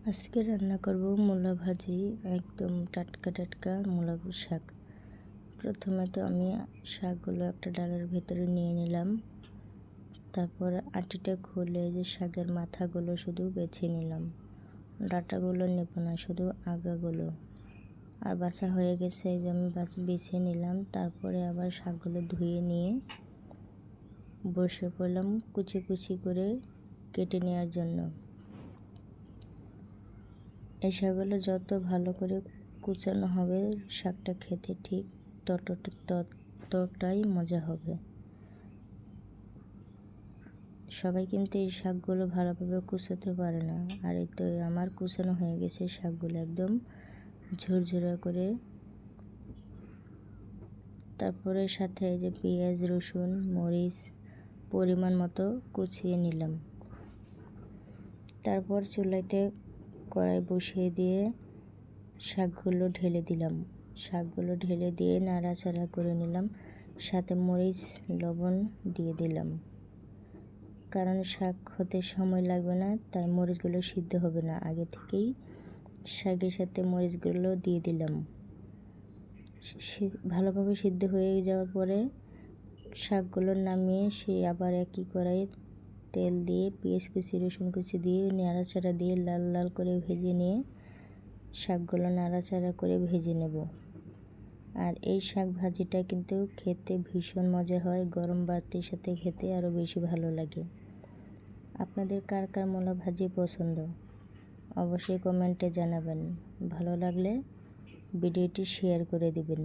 আজকে রান্না করব মূলা ভাজি, একদম টাটকা টাটকা মূলা শাক। প্রথমে তো আমি শাকগুলো একটা ডালের ভেতরে নিয়ে নিলাম। তারপর আটিটা খুলে যে শাকের মাথাগুলো শুধু বেছে নিলাম, ডাঁটাগুলো নেব না, শুধু আগাগুলো। আর বাছা হয়ে গেছে, এই যে আমি বেছে নিলাম। তারপরে আবার শাকগুলো ধুয়ে নিয়ে বসে পড়লাম কুচি কুচি করে কেটে নেওয়ার জন্য। এই শাকগুলো যত ভালো করে কুচানো হবে, শাকটা খেতে ঠিক ততটাই মজা হবে। সবাই কিন্তু এই শাকগুলো ভালোভাবে কুচাতে পারে না। আর এই তো আমার কুচানো হয়ে গেছে শাকগুলো একদম ঝুরঝুরা করে। তারপরে সাথে এই যে পেঁয়াজ, রসুন, মরিচ পরিমাণ মতো কুচিয়ে নিলাম। তারপর চুলাইতে কড়াই বসিয়ে দিয়ে শাকগুলো ঢেলে দিলাম। শাকগুলো ঢেলে দিয়ে নাড়াচাড়া করে নিলাম। সাথে মরিচ, লবণ দিয়ে দিলাম, কারণ শাক হতে সময় লাগবে না, তাই মরিচগুলো সিদ্ধ হবে না। আগে থেকেই শাকের সাথে মরিচগুলো দিয়ে দিলাম। ভালোভাবে সিদ্ধ হয়ে যাওয়ার পরে শাকগুলো নামিয়ে সে আবার একই কড়াইয়ে তেল দিয়ে পেঁয়াজ কুচি, রসুন কুচি দিয়ে নাড়াচাড়া দিয়ে লাল লাল করে ভেজে নিয়ে শাকগুলো নাড়াচাড়া করে ভেজে নেব। আর এই শাক ভাজিটা কিন্তু খেতে ভীষণ মজা হয়, গরম ভাতের সাথে খেতে আরও বেশি ভালো লাগে। আপনাদের কার কার মূলা ভাজি পছন্দ অবশ্যই কমেন্টে জানাবেন। ভালো লাগলে ভিডিওটি শেয়ার করে দিবেন।